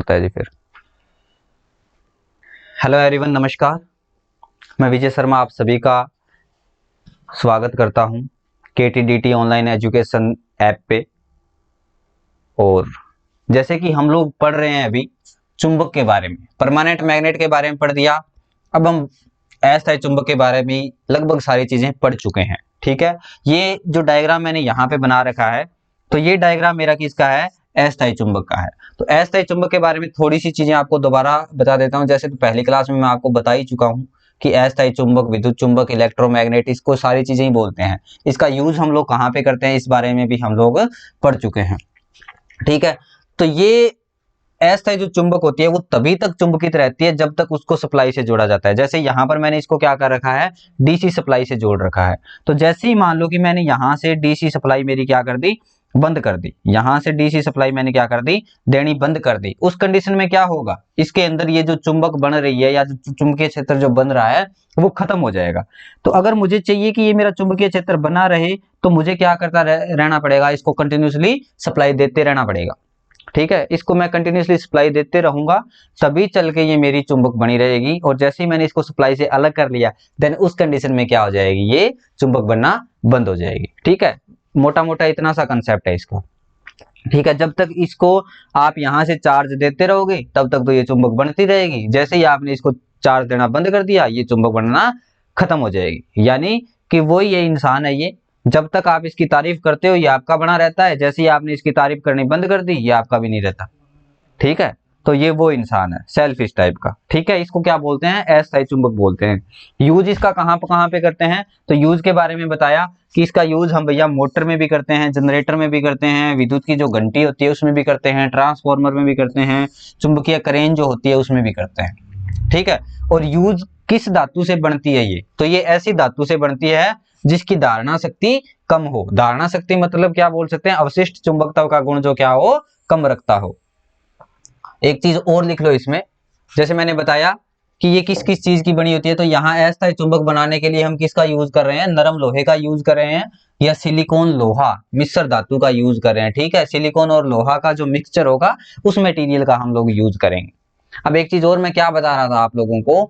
होता है जी फिर। हेलो एवरीवन, नमस्कार। मैं विजय शर्मा आप सभी का स्वागत करता हूं KTDT ऑनलाइन एजुकेशन ऐप पे। और जैसे कि हम लोग पढ़ रहे हैं अभी चुंबक के बारे में, परमानेंट मैग्नेट के बारे में पढ़ दिया। अब हम अस्थायी चुंबक के बारे में लगभग सारी चीजें पढ़ चुके हैं। ठीक है, ये जो डायग्राम मैंने यहाँ पे बना रखा है, तो ये डायग्राम मेरा किसका है? अस्थायी चुंबक का है। तो अस्थायी चुंबक के बारे में थोड़ी सी चीजें आपको दोबारा बता देता हूँ। जैसे तो पहली क्लास में मैं आपको बता ही चुका हूँ कि अस्थायी चुंबक, विद्युत चुंबक, इलेक्ट्रोमैग्नेट, इसको सारी चीजें ही बोलते हैं। इसका यूज हम लोग कहाँ पे करते हैं, इस बारे में भी हम लोग पढ़ चुके हैं। ठीक है, तो ये अस्थायी जो चुंबक होती है वो तभी तक चुंबकित रहती है जब तक उसको सप्लाई से जोड़ा जाता है। जैसे यहाँ पर मैंने इसको क्या कर रखा है, डीसी सप्लाई से जोड़ रखा है। तो जैसे ही मान लो कि मैंने यहाँ से डीसी सप्लाई मेरी क्या कर दी, बंद कर दी। यहाँ से डीसी सप्लाई मैंने क्या कर दी, देनी बंद कर दी। उस कंडीशन में क्या होगा, इसके अंदर ये जो चुंबक बन रही है या जो चुंबकीय क्षेत्र जो बन रहा है वो खत्म हो जाएगा। तो अगर मुझे चाहिए कि ये मेरा चुंबकीय क्षेत्र बना रहे तो मुझे क्या करता रहना पड़ेगा, इसको कंटिन्यूसली सप्लाई देते रहना पड़ेगा। ठीक है, इसको मैं कंटिन्यूसली सप्लाई देते रहूंगा, तभी चल के ये मेरी चुंबक बनी रहेगी। और जैसे ही मैंने इसको सप्लाई से अलग कर लिया, देन उस कंडीशन में क्या हो जाएगी, ये चुंबक बनना बंद हो जाएगी। ठीक है, मोटा मोटा इतना सा कंसेप्ट है इसका। ठीक है, जब तक इसको आप यहां से चार्ज देते रहोगे तब तक तो ये चुंबक बनती रहेगी। जैसे ही आपने इसको चार्ज देना बंद कर दिया, ये चुंबक बनना खत्म हो जाएगी। यानी कि वो ये इंसान है, ये जब तक आप इसकी तारीफ करते हो ये आपका बना रहता है, जैसे ही आपने इसकी तारीफ करनी बंद कर दी ये आपका भी नहीं रहता। ठीक है, तो ये वो इंसान है सेल्फिश टाइप का। ठीक है, इसको क्या बोलते हैं, अस्थायी चुंबक बोलते हैं। यूज इसका कहाँ पे करते हैं, तो यूज के बारे में बताया कि इसका यूज हम भैया मोटर में भी करते हैं, जनरेटर में भी करते हैं, विद्युत की जो घंटी होती है उसमें भी करते हैं, ट्रांसफार्मर में भी करते हैं, चुंबकीय करेंट जो होती है उसमें भी करते हैं। ठीक है, और यूज किस धातु से बनती है ये, तो ये ऐसी धातु से बनती है जिसकी धारणा शक्ति कम हो। धारणा शक्ति मतलब क्या बोल सकते हैं, अवशिष्ट चुंबकत्व का गुण जो क्या हो, कम रखता हो। एक चीज और लिख लो इसमें, जैसे मैंने बताया कि ये किस किस चीज की बनी होती है, तो यहाँ अस्थायी चुंबक बनाने के लिए हम किसका यूज कर रहे हैं, नरम लोहे का यूज कर रहे हैं या सिलिकॉन लोहा मिश्र धातु का यूज कर रहे हैं। ठीक है, सिलिकॉन और लोहा का जो मिक्सचर होगा उस मटेरियल का हम लोग यूज करेंगे। अब एक चीज और मैं क्या बता रहा था आप लोगों को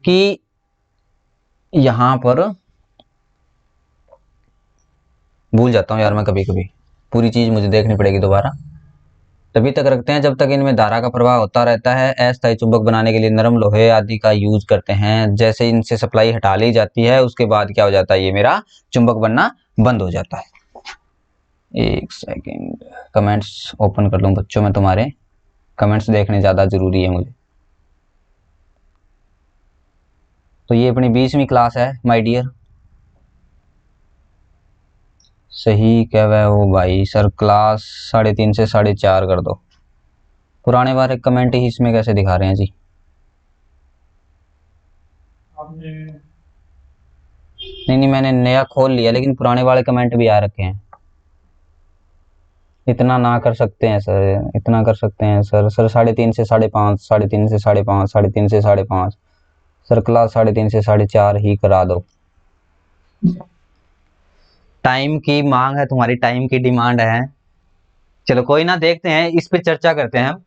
कि यहां पर भूल जाता हूं यार मैं, कभी कभी पूरी चीज मुझे देखनी पड़ेगी दोबारा। तभी तक रखते हैं जब तक इनमें धारा का प्रवाह होता रहता है। अस्थायी चुंबक बनाने के लिए नरम लोहे आदि का यूज करते हैं। जैसे इनसे सप्लाई हटा ली जाती है उसके बाद क्या हो जाता है, ये मेरा चुंबक बनना बंद हो जाता है। एक सेकेंड, कमेंट्स ओपन कर लूं बच्चों में, तुम्हारे कमेंट्स देखने ज्यादा जरूरी है मुझे। तो ये अपनी 20वीं क्लास है माय डियर। सही कह रहे हो भाई सर, क्लास 3:30 से 4:30 कर दो। पुराने वाले कमेंट ही इसमें कैसे दिखा रहे हैं जी? नहीं, मैंने नया खोल लिया लेकिन पुराने वाले कमेंट भी आ रखे हैं। इतना ना कर सकते हैं सर, इतना कर सकते हैं सर। 3:30 से 5:30, 3:30 से 5:30, 3:30 से 5:30 सर, क्लास 3:30 से 4:30 ही करा दो। टाइम की मांग है तुम्हारी, टाइम की डिमांड है। चलो कोई ना, देखते हैं इस पे चर्चा करते हैं हम।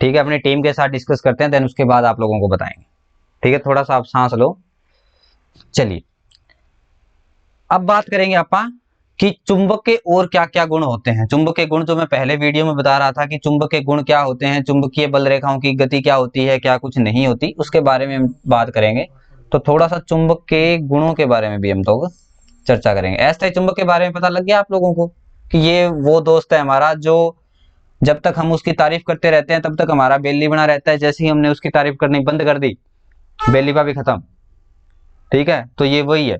ठीक है, अपनी टीम के साथ डिस्कस करते हैं, देन उसके बाद आप लोगों को बताएंगे। ठीक है, थोड़ा सा आप सांस लो। चलिए अब बात करेंगे आपा कि चुंबक के और क्या क्या गुण होते हैं। चुंबक के गुण जो मैं पहले वीडियो में बता रहा था कि चुंबक के गुण क्या होते हैं, चुंबकीय बल रेखाओं की गति क्या होती है, क्या कुछ नहीं होती, उसके बारे में हम बात करेंगे। तो थोड़ा सा चुंबक के गुणों के बारे में भी हम लोग चर्चा करेंगे। अस्थायी चुंबक के बारे में पता लग गया आप लोगों को कि ये वो दोस्त है हमारा जो जब तक हम उसकी तारीफ करते रहते हैं तब तक हमारा बेली बना रहता है। जैसे ही हमने उसकी तारीफ करनी बंद कर दी, बेलीपा भी खत्म। ठीक है, तो ये वही है।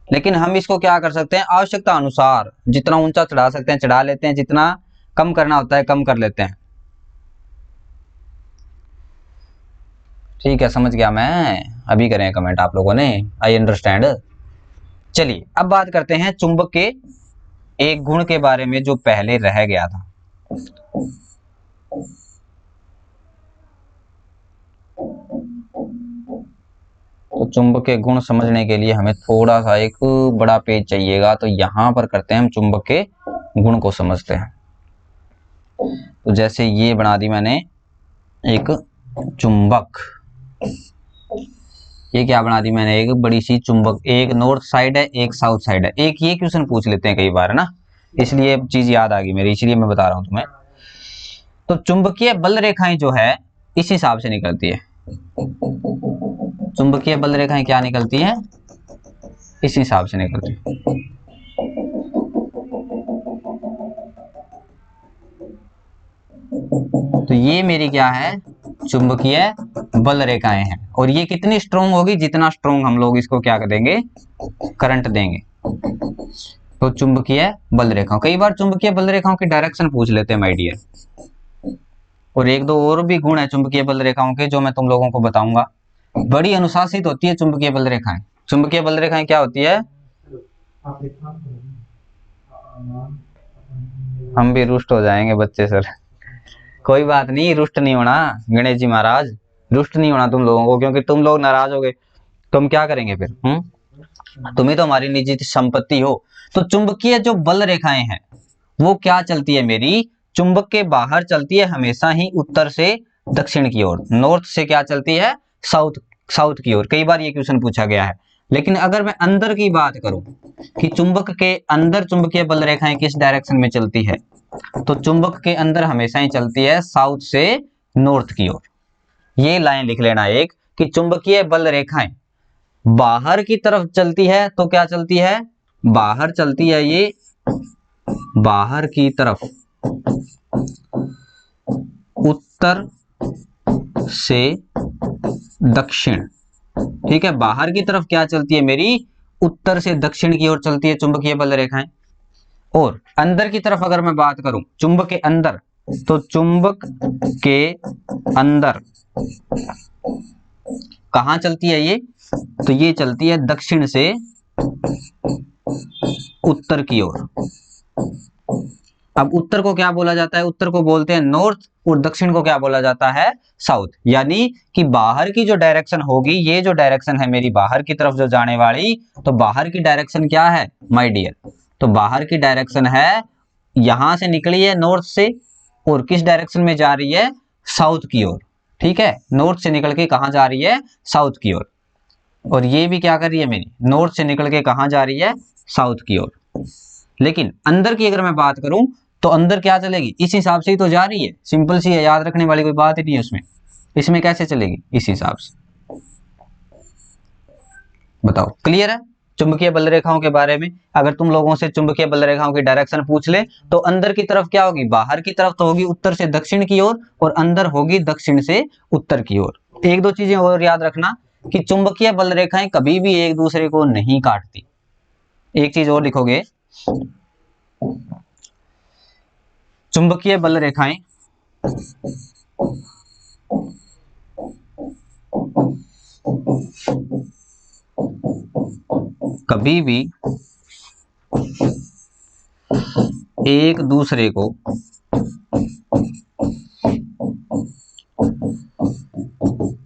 लेकिन हम इसको क्या कर सकते हैं, आवश्यकता अनुसार जितना ऊंचा चढ़ा सकते हैं चढ़ा लेते हैं, जितना कम करना होता है कम कर लेते हैं। ठीक है, समझ गया मैं। अभी करें कमेंट आप लोगों ने, आई अंडरस्टैंड। चलिए अब बात करते हैं चुंबक के एक गुण के बारे में जो पहले रह गया था। तो चुंबक के गुण समझने के लिए हमें थोड़ा सा एक बड़ा पेज चाहिएगा, तो यहां पर करते हैं हम चुंबक के गुण को समझते हैं। तो जैसे ये बना दी मैंने एक चुंबक, ये क्या बना दी मैंने, एक बड़ी सी चुंबक, एक नॉर्थ साइड है एक साउथ साइड है। एक ये क्वेश्चन पूछ लेते हैं कई बार है ना, इसलिए चीज याद आ गई मेरी, इसलिए मैं बता रहा हूं तुम्हें। तो चुंबकीय बल रेखाएं जो है इस हिसाब से निकलती है, चुंबकीय बल रेखाएं क्या निकलती है, इस हिसाब से निकलती है। तो ये मेरी क्या है, चुंबकीय बल रेखाएं हैं। और ये कितनी स्ट्रोंग होगी, जितना स्ट्रोंग हम लोग इसको क्या करेंगे, करंट देंगे। तो चुंबकीय बल रेखाओं, कई बार चुंबकीय बल रेखाओं की डायरेक्शन पूछ लेते हैं माय डियर। और एक दो और भी गुण है चुंबकीय बल रेखाओं के जो मैं तुम लोगों को बताऊंगा। बड़ी अनुशासित होती है चुंबकीय बल रेखाएं। चुंबकीय बल रेखाएं क्या होती है, हम भी रुष्ट हो जाएंगे बच्चे सर। कोई बात नहीं, रुष्ट नहीं होना गणेश जी महाराज, रुष्ट नहीं होना तुम लोगों को, क्योंकि तुम लोग नाराज हो गए तो हम क्या करेंगे फिर। तुम ही तो हमारी निजी संपत्ति हो। तो चुंबकीय जो बल रेखाएं हैं वो क्या चलती है मेरी, चुंबक के बाहर चलती है हमेशा ही उत्तर से दक्षिण की ओर, नॉर्थ से क्या चलती है, साउथ साउथ की ओर। कई बार ये क्वेश्चन पूछा गया है। लेकिन अगर मैं अंदर की बात करूं कि चुंबक के अंदर चुंबकीय बल रेखाएं किस डायरेक्शन में चलती है, तो चुंबक के अंदर हमेशा ही चलती है साउथ से नॉर्थ की ओर। ये लाइन लिख लेना एक, कि चुंबकीय बल रेखाएं बाहर की तरफ चलती है तो क्या चलती है, बाहर चलती है ये, बाहर की तरफ उत्तर से दक्षिण। ठीक है, बाहर की तरफ क्या चलती है मेरी, उत्तर से दक्षिण की ओर चलती है चुंबकीय बल रेखाएं। और अंदर की तरफ अगर मैं बात करूं, चुंबक के अंदर, तो चुंबक के अंदर कहां चलती है ये, तो ये चलती है दक्षिण से उत्तर की ओर। अब उत्तर को क्या बोला जाता है, उत्तर को बोलते हैं नॉर्थ, और दक्षिण को क्या बोला जाता है, साउथ। यानी कि बाहर की जो डायरेक्शन होगी, ये जो डायरेक्शन है मेरी बाहर की तरफ जो जाने वाली, तो बाहर की डायरेक्शन क्या है माय डियर, तो बाहर की डायरेक्शन है, यहां से निकली है नॉर्थ से, और किस डायरेक्शन में जा रही है, साउथ की ओर। ठीक है, नॉर्थ से निकल के कहां जा रही है, साउथ की ओर। और ये भी क्या कर रही है मेरी, नॉर्थ से निकल के कहां जा रही है, साउथ की ओर। लेकिन अंदर की अगर मैं बात करूं, तो अंदर क्या चलेगी, इस हिसाब से ही तो जा रही है, सिंपल सी है, याद रखने वाली कोई बात ही नहीं है उसमें। इसमें कैसे चलेगी, इस हिसाब से। बताओ, क्लियर है चुंबकीय बल रेखाओं के बारे में। अगर तुम लोगों से चुंबकीय बल रेखाओं की डायरेक्शन पूछ ले, तो अंदर की तरफ क्या होगी, बाहर की तरफ तो होगी उत्तर से दक्षिण की ओर, और अंदर होगी दक्षिण से उत्तर की ओर। एक दो चीजें और याद रखना, कि चुंबकीय बल रेखाएं कभी भी एक दूसरे को नहीं काटती। एक चीज और लिखोगे, चुंबकीय बल रेखाएं कभी भी एक दूसरे को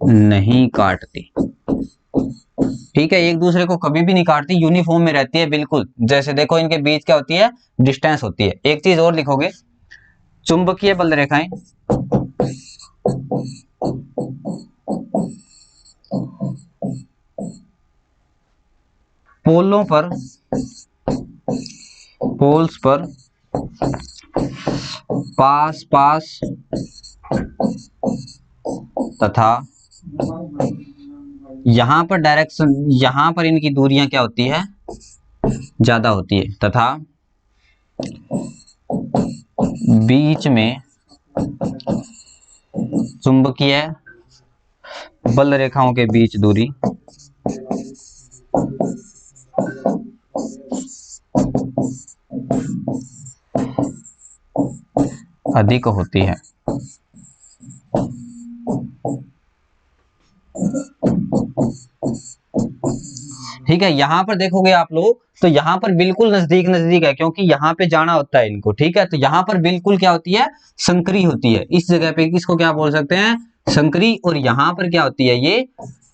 नहीं काटती। ठीक है, एक दूसरे को कभी भी नहीं काटती, यूनिफॉर्म में रहती है बिल्कुल। जैसे देखो इनके बीच क्या होती है, डिस्टेंस होती है। एक चीज और लिखोगे, चुंबकीय बल रेखाएं पोलों पर, पोल्स पर पास पास तथा यहां पर डायरेक्शन, यहां पर इनकी दूरियां क्या होती है, ज्यादा होती है, तथा बीच में चुंबकीय बल रेखाओं के बीच दूरी अधिक होती है। ठीक है, यहां पर देखोगे आप लोग, तो यहां पर बिल्कुल नजदीक नजदीक है, क्योंकि यहां पे जाना होता है इनको। ठीक है, तो यहां पर बिल्कुल क्या होती है, संकरी होती है। इस जगह पे इसको क्या बोल सकते हैं, संकरी। और यहां पर क्या होती है, ये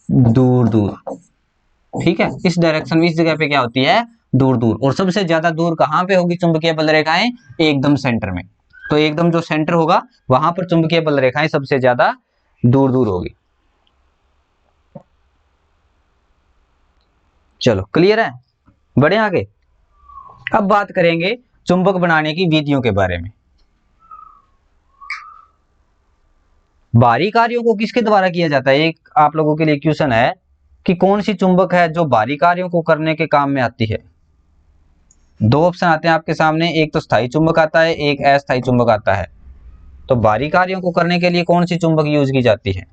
दूर दूर। ठीक है, इस डायरेक्शन में, इस जगह पे क्या होती है, दूर दूर। और सबसे ज्यादा दूर कहां पे होगी चुंबकीय बल रेखाएं, एकदम सेंटर में। तो एकदम जो सेंटर होगा वहां पर चुंबकीय बल रेखाएं सबसे ज्यादा दूर दूर होगी। चलो क्लियर है, बढ़े आगे। अब बात करेंगे चुंबक बनाने की विधियों के बारे में। बाहरी कार्यों को किसके द्वारा किया जाता है, एक आप लोगों के लिए क्वेश्चन है कि कौन सी चुंबक है जो बाहरी कार्यों को करने के काम में आती है। दो ऑप्शन आते हैं आपके सामने, एक तो स्थायी चुंबक आता है, एक अस्थायी चुंबक आता है। तो बाहरी कार्यों को करने के लिए कौन सी चुंबक यूज की जाती है?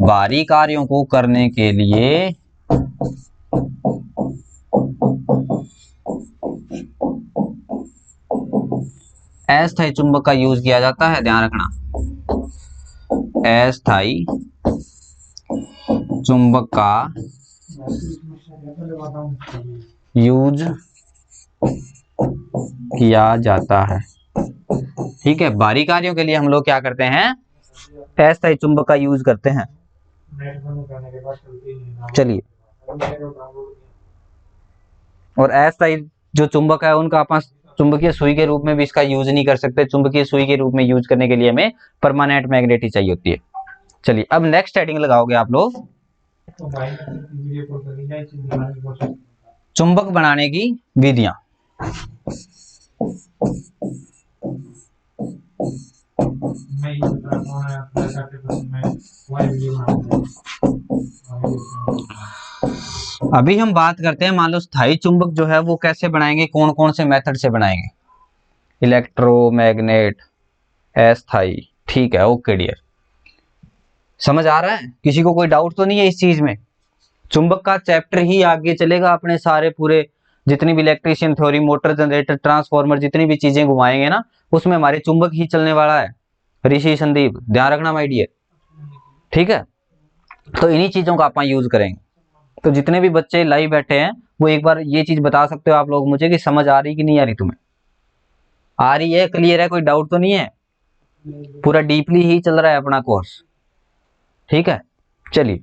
बाहरी कार्यों को करने के लिए अस्थायी चुंबक का यूज किया जाता है, ध्यान रखना। अस्थायी चुंबक का यूज किया जाता है। ठीक है, बाहरी कार्यों के लिए हम लोग क्या करते हैं, अस्थायी चुंबक का यूज करते हैं। चलिए, और अस्थायी जो चुंबक है उनका अपन चुंबकीय सुई के रूप में भी इसका यूज नहीं कर सकते। चुंबकीय सुई के रूप में यूज करने के लिए हमें परमानेंट मैग्नेट ही चाहिए होती है। चलिए, अब नेक्स्ट हेडिंग लगाओगे आप लोग, चुंबक बनाने की विधियां। अभी हम बात करते हैं, मान लो स्थायी चुंबक जो है वो कैसे बनाएंगे, कौन कौन से मेथड से बनाएंगे। इलेक्ट्रोमैग्नेट, अस्थायी, ठीक है, ओके डियर। समझ आ रहा है, किसी को कोई डाउट तो नहीं है इस चीज में? चुंबक का चैप्टर ही आगे चलेगा अपने सारे पूरे, जितनी भी electrician theory, motor, generator, transformer, जितनी भी चीजें घुमाएंगे ना उसमें हमारे चुंबक ही चलने वाला है। ऋषि संदीप, ध्यान रखना माय डियर, ठीक है। तो इन्हीं चीजों का अपन यूज करेंगे। तो जितने भी बच्चे लाइव बैठे हैं वो एक बार ये चीज बता सकते हो आप लोग मुझे कि समझ आ रही कि नहीं आ रही? तुम्हें आ रही है, क्लियर है, कोई डाउट तो नहीं है? पूरा डीपली ही चल रहा है अपना कोर्स, ठीक है। चलिए,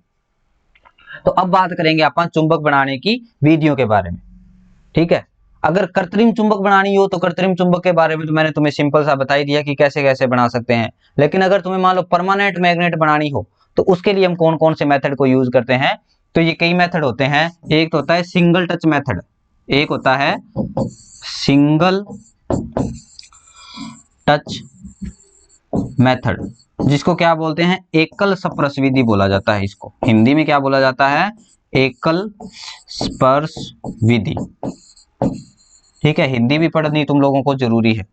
तो अब बात करेंगे अपन चुंबक बनाने की विधियों के बारे में, ठीक है। अगर कृत्रिम चुंबक बनानी हो तो कृत्रिम चुंबक के बारे में तो मैंने तुम्हें सिंपल सा बता ही दिया कि कैसे कैसे बना सकते हैं। लेकिन अगर तुम्हें मान लो परमानेंट मैग्नेट बनानी हो तो उसके लिए हम कौन कौन से मेथड को यूज करते हैं? तो ये कई मेथड होते हैं। एक तो होता है सिंगल टच मेथड, एक होता है सिंगल टच मेथड, जिसको क्या बोलते हैं, एकल स्पर्श विधि बोला जाता है। इसको हिंदी में क्या बोला जाता है? एकल स्पर्श विधि, ठीक है। हिंदी भी पढ़नी तुम लोगों को जरूरी है,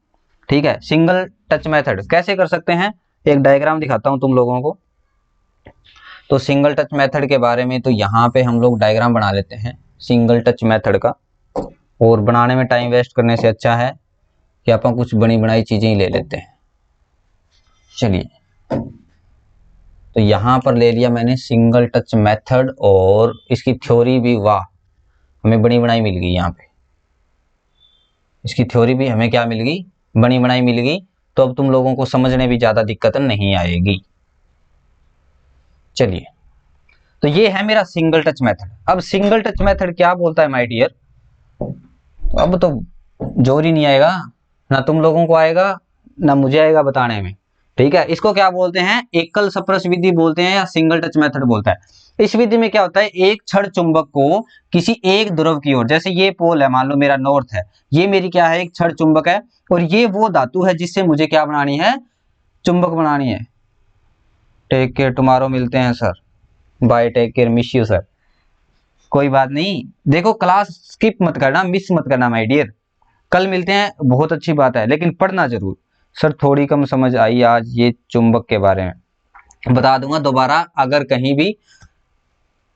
ठीक है। सिंगल टच मेथड कैसे कर सकते हैं, एक डायग्राम दिखाता हूं तुम लोगों को। तो सिंगल टच मेथड के बारे में तो यहाँ पे हम लोग डायग्राम बना लेते हैं सिंगल टच मेथड का, और बनाने में टाइम वेस्ट करने से अच्छा है कि अपन कुछ बनी बनाई चीजें ही ले लेते हैं। चलिए, तो यहाँ पर ले लिया मैंने सिंगल टच मेथड, और इसकी थ्योरी भी, वाह हमें बनी बनाई मिल गई। यहाँ पे इसकी थ्योरी भी हमें क्या मिल गई, बनी बनाई मिल गई। तो अब तुम लोगों को समझने भी ज्यादा दिक्कत नहीं आएगी। चलिए, तो ये है मेरा सिंगल टच मेथड। अब सिंगल टच मेथड क्या बोलता है माय डियर? अब तो जोर ही नहीं आएगा, ना तुम लोगों को आएगा ना मुझे आएगा बताने में, ठीक है। इसको क्या बोलते हैं, एकल स्पर्श विधि बोलते हैं या सिंगल टच मेथड बोलता है। इस विधि में क्या होता है, एक छड़ चुंबक को किसी एक ध्रुव की ओर, जैसे ये पोल है, मान लो मेरा नॉर्थ है, ये मेरी क्या है, एक छड़ चुंबक है, और ये वो धातु है जिससे मुझे क्या बनानी है, चुंबक बनानी है। टेक केयर, टुमारो मिलते हैं sir, bye, take care, miss you sir. कोई बात नहीं, देखो क्लास स्किप मत करना, मिस मत करना माय डियर, कल मिलते हैं, बहुत अच्छी बात है, लेकिन पढ़ना जरूर। सर थोड़ी कम समझ आई आज ये चुंबक के बारे में, बता दूंगा दोबारा अगर कहीं भी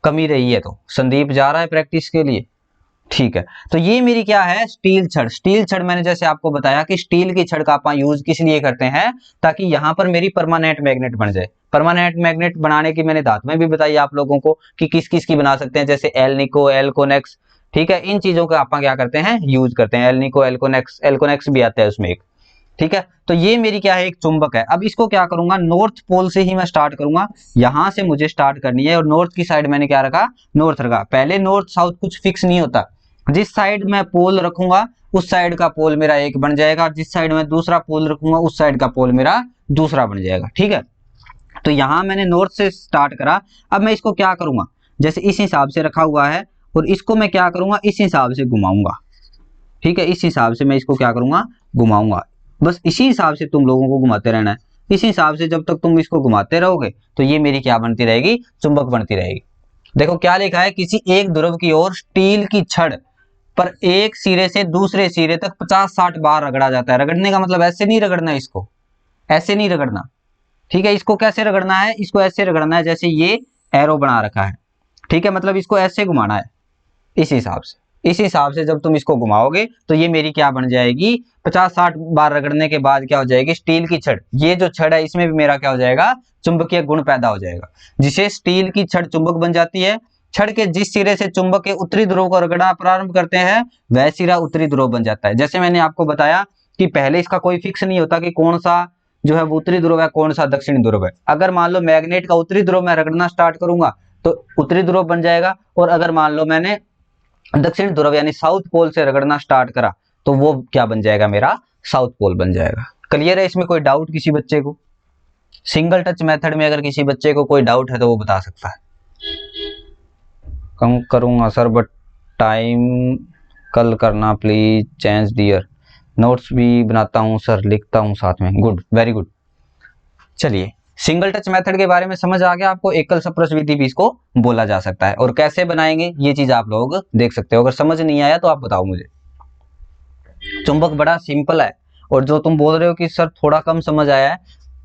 कमी रही है तो। संदीप जा रहा है प्रैक्टिस के लिए, ठीक है। तो ये मेरी क्या है, स्टील छड़। स्टील छड़ मैंने जैसे आपको बताया कि स्टील की छड़ का आप यूज किस लिए करते हैं, ताकि यहां पर मेरी परमानेंट मैग्नेट बन जाए। परमानेंट मैग्नेट बनाने की मैंने धातुएं भी बताई आप लोगों को कि किस किस की बना सकते हैं, जैसे एलनिको, एल्कोनेक्स, ठीक है। इन चीजों का आप क्या करते हैं, यूज करते हैं। एलनिको, एल्कोनेक्स, एल्कोनेक्स भी आता है उसमें एक, ठीक है। तो ये मेरी क्या है, एक चुंबक है। अब इसको क्या करूंगा, नॉर्थ पोल से ही मैं स्टार्ट करूंगा, यहां से मुझे स्टार्ट करनी है, और नॉर्थ की साइड मैंने क्या रखा, नॉर्थ रखा। पहले नॉर्थ साउथ कुछ फिक्स नहीं होता, जिस साइड मैं पोल रखूंगा उस साइड का पोल मेरा एक बन जाएगा, जिस साइड में दूसरा पोल रखूंगा उस साइड का पोल मेरा दूसरा बन जाएगा। ठीक है, तो यहां मैंने नॉर्थ से स्टार्ट करा, अब मैं इसको क्या करूंगा, जैसे इस हिसाब से रखा हुआ है और इसको मैं क्या करूंगा, इस हिसाब से घुमाऊंगा। ठीक है, इस हिसाब से मैं इसको क्या करूंगा, घुमाऊंगा। बस इसी हिसाब से तुम लोगों को घुमाते रहना है। इस हिसाब से जब तक तुम इसको घुमाते रहोगे तो ये मेरी क्या बनती रहेगी, चुंबक बनती रहेगी। देखो क्या लिखा है, किसी एक ध्रुव की ओर स्टील की छड़ पर एक सिरे से दूसरे सिरे तक 50-60 बार रगड़ा जाता है। रगड़ने का मतलब ऐसे नहीं रगड़ना, इसको ऐसे नहीं रगड़ना। ठीक है, इसको कैसे रगड़ना है, इसको ऐसे रगड़ना है जैसे ये एरो बना रखा है। ठीक है, मतलब इसको ऐसे घुमाना है, इस हिसाब से। इस हिसाब से जब तुम इसको घुमाओगे तो ये मेरी क्या बन जाएगी, 50-60 बार रगड़ने के बाद क्या हो जाएगी, स्टील की छड़। ये जो छड़ है इसमें भी मेरा क्या हो जाएगा, चुंबकीय गुण पैदा हो जाएगा, जिसे स्टील की छड़ चुंबक बन जाती है। छड़ के जिस सिरे से चुंबक के उत्तरी ध्रुव को रगड़ना प्रारंभ करते हैं वह सिरा उत्तरी ध्रुव बन जाता है। जैसे मैंने आपको बताया कि पहले इसका कोई फिक्स नहीं होता कि कौन सा जो है वो उत्तरी ध्रुव है, कौन सा दक्षिणी ध्रुव है। अगर मान लो मैग्नेट का उत्तरी ध्रुव में रगड़ना स्टार्ट करूंगा तो उत्तरी ध्रुव बन जाएगा, और अगर मान लो मैंने दक्षिण ध्रुव यानी साउथ पोल से रगड़ना स्टार्ट करा तो वो क्या बन जाएगा, मेरा साउथ पोल बन जाएगा। क्लियर है, इसमें कोई डाउट किसी बच्चे को? सिंगल टच मेथड में अगर किसी बच्चे को कोई डाउट है तो वो बता सकता है। कम करूंगा सर बट टाइम कल करना प्लीज, चेंज डियर। नोट्स भी बनाता हूं सर, लिखता हूं साथ में। Good, very good. चलिए, सिंगल टच मेथड के बारे में समझ आ गया आपको, एकल सप्रश विधि भी इसको बोला जा सकता है। और कैसे बनाएंगे ये चीज आप लोग देख सकते हो। अगर समझ नहीं आया तो आप बताओ मुझे। चुंबक बड़ा सिंपल है, और जो तुम बोल रहे हो कि सर थोड़ा कम समझ आया है,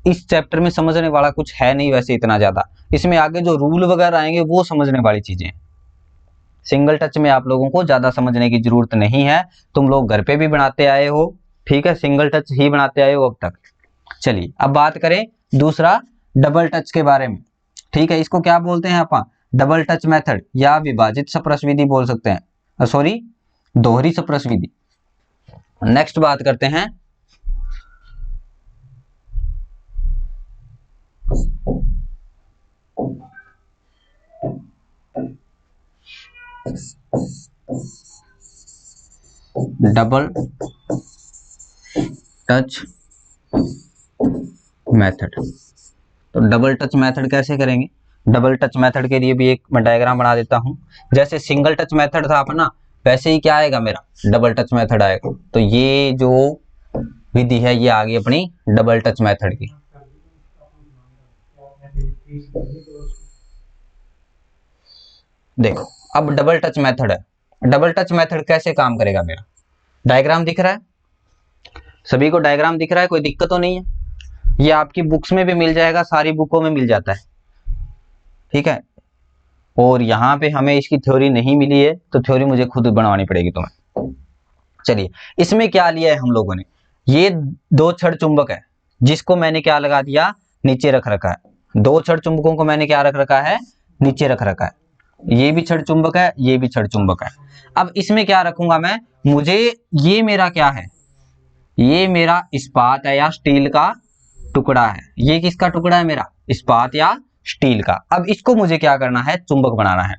इस चैप्टर में समझने वाला कुछ है नहीं वैसे इतना ज्यादा। इसमें आगे जो रूल वगैरह आएंगे वो समझने वाली चीजें। सिंगल टच में आप लोगों को ज्यादा समझने की जरूरत नहीं है, तुम लोग घर पे भी बनाते आए हो। ठीक है, सिंगल टच ही बनाते आए हो अब तक। चलिए अब बात करें दूसरा डबल टच के बारे में। ठीक है, इसको क्या बोलते हैं अपन, डबल टच मेथड या विभाजित सप्रश विधि बोल सकते हैं, सॉरी दोहरी सप्रश विधि। नेक्स्ट बात करते हैं डबल टच मेथड। तो डबल टच मेथड कैसे करेंगे, डबल टच मेथड के लिए भी एक मैं डायग्राम बना देता हूं। जैसे सिंगल टच मेथड था अपना, वैसे ही क्या आएगा मेरा, डबल टच मेथड आएगा। तो ये जो विधि है ये आ गई अपनी डबल टच मेथड की। देखो अब डबल टच मेथड है, डबल टच मेथड कैसे काम करेगा मेरा, डायग्राम दिख रहा है सभी को, डायग्राम दिख रहा है, कोई दिक्कत तो नहीं है। ये आपकी बुक्स में भी मिल जाएगा, सारी बुकों में मिल जाता है। ठीक है, और यहाँ पे हमें इसकी थ्योरी नहीं मिली है तो थ्योरी मुझे खुद बनवानी पड़ेगी तुम्हें। चलिए, इसमें क्या लिया है हम लोगों ने, ये दो छड़ चुंबक है जिसको मैंने क्या लगा दिया, नीचे रख रखा है। दो छड़ चुंबकों को मैंने क्या रख रखा है, नीचे रख रखा है। ये भी छड़ चुंबक है, ये भी छड़ चुंबक है। अब इसमें क्या रखूंगा मैं, मुझे ये मेरा क्या है, ये मेरा इस्पात है या स्टील का टुकड़ा है। ये किसका टुकड़ा है, मेरा इस्पात या स्टील का। अब इसको मुझे क्या करना है, चुंबक बनाना है।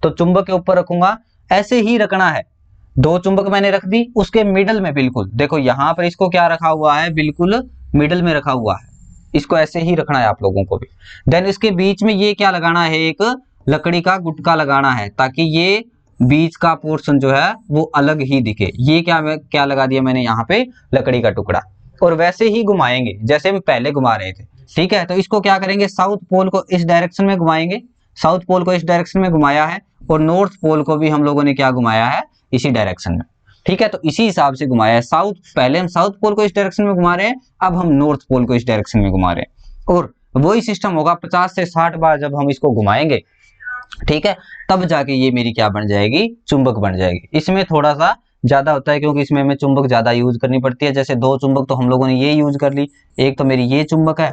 तो चुंबक के ऊपर रखूंगा, ऐसे ही रखना है। दो चुंबक मैंने रख दी, उसके मिडल में बिल्कुल देखो यहां पर इसको क्या रखा हुआ है, बिल्कुल मिडल में रखा हुआ है। इसको ऐसे ही रखना है आप लोगों को भी। देन इसके बीच में ये क्या लगाना है, एक लकड़ी का गुटका लगाना है, ताकि ये बीच का पोर्शन जो है वो अलग ही दिखे। ये क्या लगा दिया मैंने यहाँ पे, लकड़ी का टुकड़ा। और वैसे ही घुमाएंगे जैसे हम पहले घुमा रहे थे। ठीक है, तो इसको क्या करेंगे, साउथ पोल को इस डायरेक्शन में घुमाएंगे, साउथ पोल को इस डायरेक्शन में घुमाया है, और नॉर्थ पोल को भी हम लोगों ने क्या घुमाया है, इसी डायरेक्शन में। ठीक है, तो इसी हिसाब से घुमाया है। साउथ, पहले हम साउथ पोल को इस डायरेक्शन में घुमा रहे हैं, अब हम नॉर्थ पोल को इस डायरेक्शन में घुमा रहे हैं। और वही सिस्टम होगा 50 से 60 बार जब हम इसको घुमाएंगे, ठीक है, तब जाके ये मेरी क्या बन जाएगी, चुंबक बन जाएगी। इसमें थोड़ा सा ज्यादा होता है क्योंकि इसमें हमें चुंबक ज्यादा यूज करनी पड़ती है। जैसे दो चुंबक तो हम लोगों ने ये यूज कर ली, एक तो मेरी ये चुंबक है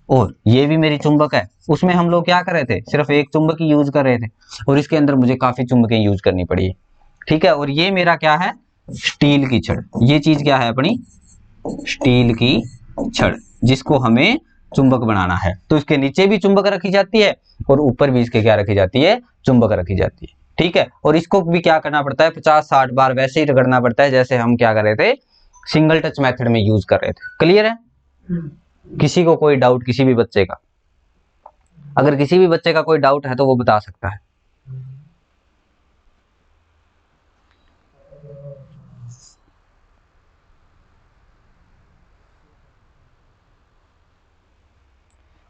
और ये भी मेरी चुंबक है। उसमें हम लोग क्या कर रहे थे, सिर्फ एक चुंबक ही यूज कर रहे थे, और इसके अंदर मुझे काफी चुंबकें यूज करनी पड़ी। ठीक है, और ये मेरा क्या है, स्टील की छड़। ये चीज क्या है अपनी, स्टील की छड़, जिसको हमें चुंबक बनाना है। तो इसके नीचे भी चुंबक रखी जाती है और ऊपर भी इसके क्या रखी जाती है, चुंबक रखी जाती है। ठीक है, और इसको भी क्या करना पड़ता है, 50-60 बार वैसे ही रगड़ना पड़ता है जैसे हम क्या कर रहे थे, सिंगल टच मेथड में यूज कर रहे थे। क्लियर है? किसी को कोई डाउट, किसी भी बच्चे का, अगर किसी भी बच्चे का कोई डाउट है तो वो बता सकता है।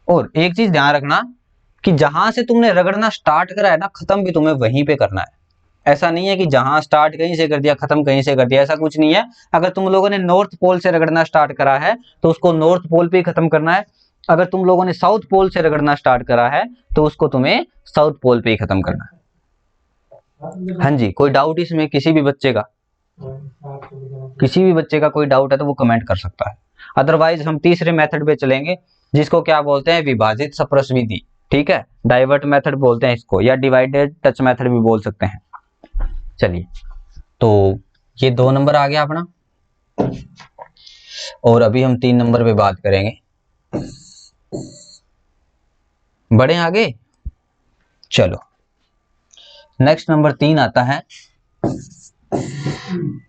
और एक चीज ध्यान रखना कि जहां से तुमने रगड़ना स्टार्ट करा है ना, खत्म भी तुम्हें वहीं पे करना है। ऐसा नहीं है कि जहां स्टार्ट कहीं से कर दिया, खत्म कहीं से कर दिया, ऐसा कुछ नहीं है। अगर तुम लोगों ने नॉर्थ पोल से रगड़ना स्टार्ट करा है तो उसको नॉर्थ पोल पे ही खत्म करना है। अगर तुम लोगों ने साउथ पोल से रगड़ना स्टार्ट करा है तो उसको तुम्हें साउथ पोल पे ही खत्म करना है। हाँ जी, कोई डाउट इसमें किसी भी बच्चे का? किसी भी बच्चे का कोई डाउट है तो वो कमेंट कर सकता है। अदरवाइज हम तीसरे मेथड पे चलेंगे, जिसको क्या बोलते हैं, विभाजित सप्रस विधि। ठीक है, डाइवर्ट मेथड बोलते हैं इसको, या डिवाइडेड टच मेथड भी बोल सकते हैं। चलिए, तो ये 2 नंबर आ गया अपना, और अभी हम 3 नंबर पे बात करेंगे। बढ़े आगे, चलो नेक्स्ट नंबर 3 आता है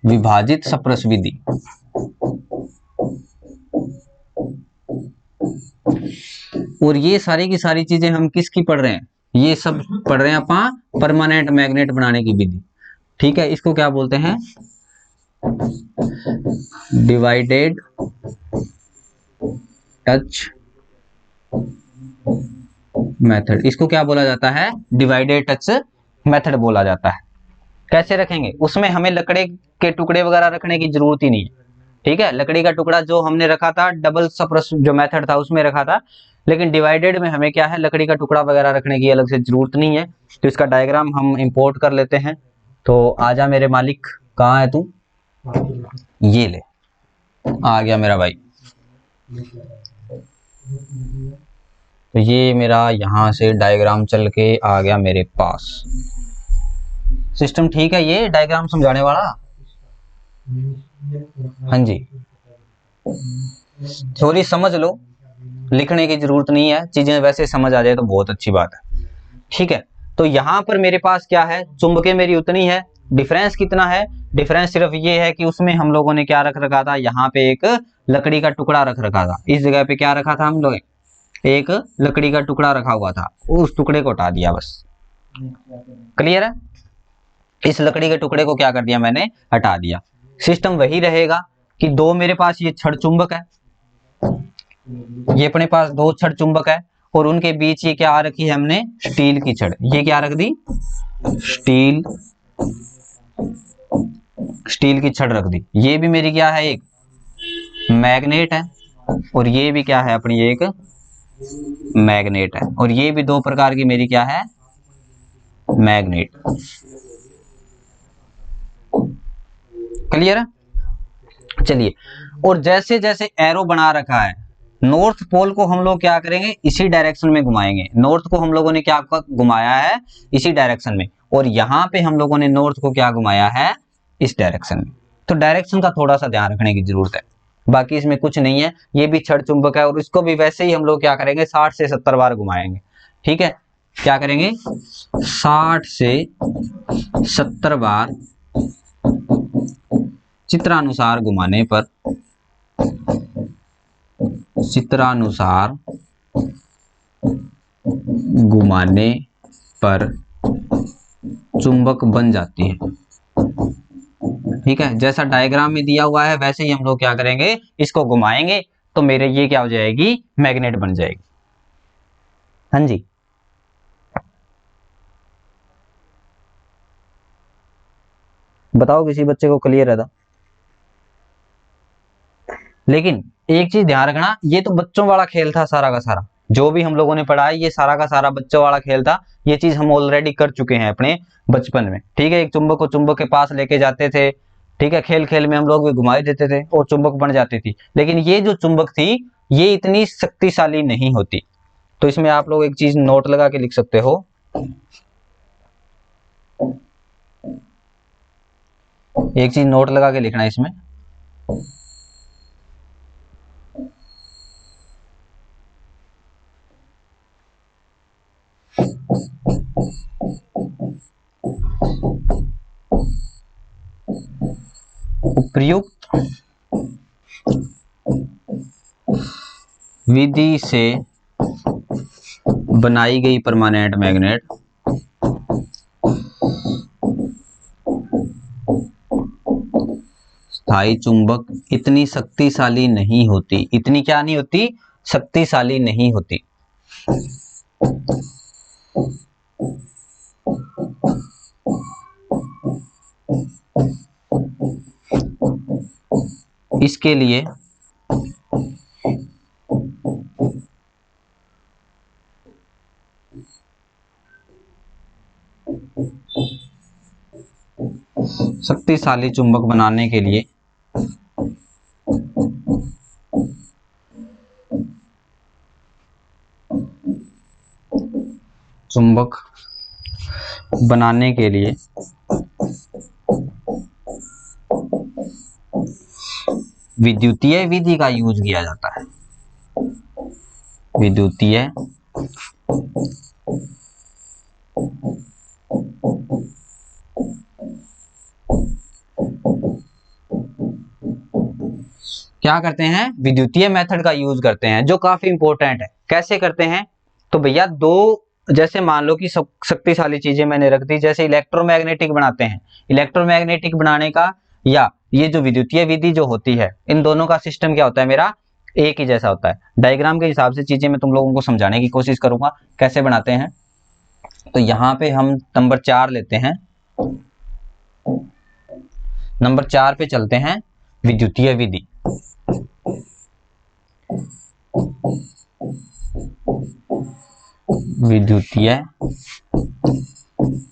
विभाजित सप्रस विधि। और ये सारी की सारी चीजें हम किसकी पढ़ रहे हैं, ये सब पढ़ रहे हैं अपन परमानेंट मैग्नेट बनाने की विधि। ठीक है, इसको क्या बोलते हैं, डिवाइडेड टच मेथड। इसको क्या बोला जाता है, डिवाइडेड टच मेथड बोला जाता है। कैसे रखेंगे, उसमें हमें लकड़ी के टुकड़े वगैरह रखने की जरूरत ही नहीं है। ठीक है, लकड़ी का टुकड़ा जो हमने रखा था, डबल सप्रस जो मेथड था उसमें रखा था, लेकिन डिवाइडेड में हमें क्या है, लकड़ी का टुकड़ा वगैरह रखने की अलग से जरूरत नहीं है। तो इसका डायग्राम हम इंपोर्ट कर लेते हैं। तो आजा मेरे मालिक, कहाँ है तू, ये ले, आ गया मेरा भाई। तो ये मेरा यहाँ से डायग्राम चल के आ गया मेरे पास। सिस्टम ठीक है ये डायग्राम समझाने वाला? हाँ जी, थोड़ी समझ लो, लिखने की जरूरत नहीं है, चीजें वैसे समझ आ जाए तो बहुत अच्छी बात है। ठीक है, तो यहाँ पर मेरे पास क्या है, चुंबकें मेरी उतनी है। डिफरेंस कितना है, डिफरेंस सिर्फ ये है कि उसमें हम लोगों ने क्या रख रखा था, यहाँ पे एक लकड़ी का टुकड़ा रख रखा था। इस जगह पे क्या रखा था हम लोग, एक लकड़ी का टुकड़ा रखा हुआ था, उस टुकड़े को हटा दिया बस। क्लियर है? इस लकड़ी के टुकड़े को क्या कर दिया मैंने, हटा दिया। सिस्टम वही रहेगा कि दो मेरे पास ये छड़ चुंबक है, ये अपने पास 2 छड़ चुंबक है, और उनके बीच ये क्या रखी है हमने, स्टील की छड़। ये क्या रख दी, स्टील, स्टील की छड़ रख दी। ये भी मेरी क्या है, एक मैग्नेट है, और ये भी क्या है अपनी एक मैग्नेट है, और ये भी 2 प्रकार की मेरी क्या है, मैग्नेट। क्लियर है? चलिए, और जैसे जैसे एरो बना रखा है, नॉर्थ पोल को हम लोग क्या करेंगे, इसी डायरेक्शन में घुमाएंगे। नॉर्थ को हम लोगों ने क्या घुमाया है, इसी डायरेक्शन में, और यहाँ पे हम लोगों ने नॉर्थ को क्या घुमाया है, इस डायरेक्शन में। तो डायरेक्शन का थोड़ा सा ध्यान रखने की जरूरत है, बाकी इसमें कुछ नहीं है। ये भी छड़ चुंबक है, और इसको भी वैसे ही हम लोग क्या करेंगे, 60 से 70 बार घुमाएंगे। ठीक है, क्या करेंगे, 60 से 70 बार चित्रानुसार घुमाने पर, चित्रानुसार घुमाने पर चुंबक बन जाती है। ठीक है, जैसा डायग्राम में दिया हुआ है वैसे ही हम लोग क्या करेंगे, इसको घुमाएंगे तो मेरे ये क्या हो जाएगी, मैग्नेट बन जाएगी। हाँ जी, बताओ किसी बच्चे को क्लियर है था? लेकिन एक चीज ध्यान रखना, ये तो बच्चों वाला खेल था सारा का सारा, जो भी हम लोगों ने पढ़ा है ये सारा का सारा बच्चों वाला खेल था। ये चीज हम ऑलरेडी कर चुके हैं अपने बचपन में। ठीक है, एक चुंबक को चुंबक के पास लेके जाते थे, ठीक है, खेल खेल में हम लोग भी घुमाई देते थे और चुंबक बन जाती थी। लेकिन ये जो चुंबक थी ये इतनी शक्तिशाली नहीं होती। तो इसमें आप लोग एक चीज नोट लगा के लिख सकते हो, एक चीज नोट लगा के लिखना है इसमें, उपर्युक्त विधि से बनाई गई परमानेंट मैग्नेट स्थायी चुंबक इतनी शक्तिशाली नहीं होती। इतनी क्या नहीं होती? शक्तिशाली नहीं होती। इसके लिए शक्तिशाली चुंबक बनाने के लिए चुंबक बनाने के लिए विद्युतीय विधि का यूज किया जाता है। विद्युतीय क्या करते हैं? विद्युतीय मेथड का यूज करते हैं, जो काफी इंपॉर्टेंट है। कैसे करते हैं? तो भैया दो, जैसे मान लो कि शक्तिशाली चीजें मैंने रख दी, जैसे इलेक्ट्रोमैग्नेटिक बनाते हैं। इलेक्ट्रोमैग्नेटिक बनाने का या ये जो विद्युतीय विधि जो होती है, इन दोनों का सिस्टम क्या होता है? मेरा एक ही जैसा होता है। डायग्राम के हिसाब से चीजें मैं तुम लोगों को समझाने की कोशिश करूंगा कैसे बनाते हैं। तो यहाँ पे हम नंबर 4 लेते हैं। नंबर 4 पे चलते हैं, विद्युतीय विधि। विद्युतीय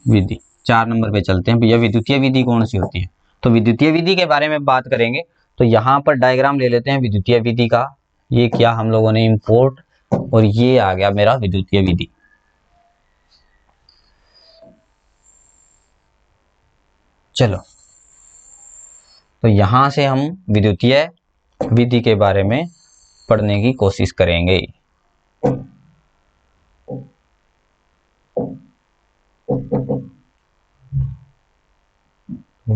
विधि 4 नंबर पे चलते हैं। भैया विद्युतीय विधि कौन सी होती है? तो विद्युतीय विधि के बारे में बात करेंगे। तो यहाँ पर डायग्राम ले लेते हैं विद्युतीय विधि का। ये क्या हम लोगों ने इंपोर्ट, और ये आ गया मेरा विद्युतीय विधि। चलो, तो यहां से हम विद्युतीय विधि के बारे में पढ़ने की कोशिश करेंगे।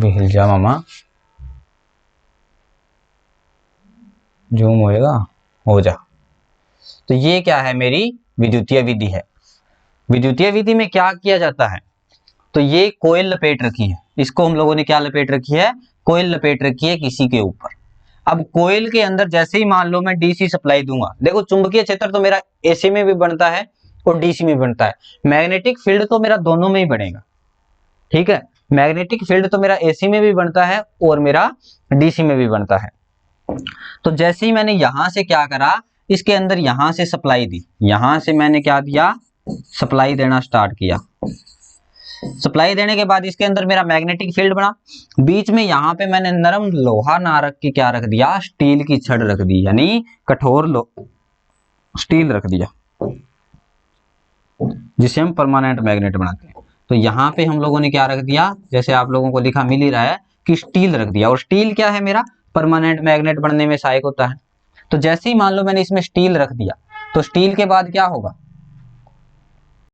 हिल जा मामा, जूम होएगा, हो जा। तो ये क्या है? मेरी विद्युतीय विधि है। विद्युतीय विधि में क्या किया जाता है? तो ये कोयल लपेट रखी है। इसको हम लोगों ने क्या लपेट रखी है? कोयल लपेट रखी है किसी के ऊपर। अब कोयल के अंदर जैसे ही मान लो मैं डीसी सप्लाई दूंगा, देखो चुंबकीय क्षेत्र तो मेरा एसी में भी बनता है और डीसी में भी बनता है। मैग्नेटिक फील्ड तो मेरा दोनों में ही बनेगा, ठीक है। मैग्नेटिक फील्ड तो मेरा एसी में भी बनता है और मेरा डीसी में भी बनता है। तो जैसे ही मैंने यहां से क्या करा, इसके अंदर यहां से सप्लाई दी, यहां से मैंने क्या दिया? सप्लाई देना स्टार्ट किया। सप्लाई देने के बाद इसके अंदर मेरा मैग्नेटिक फील्ड बना। बीच में यहाँ पे मैंने नरम लोहा ना रख के क्या रख दिया? स्टील की छड़ रख दी, यानी कठोर स्टील रख दिया, जिसे हम परमानेंट मैग्नेट बनाते हैं। तो यहाँ पे हम लोगों ने क्या रख दिया? जैसे आप लोगों को लिखा मिल ही रहा है कि स्टील रख दिया। और स्टील क्या है? मेरा परमानेंट मैग्नेट बनने में सहायक होता है। तो जैसे ही मान लो मैंने इसमें स्टील रख दिया, तो स्टील के बाद क्या होगा?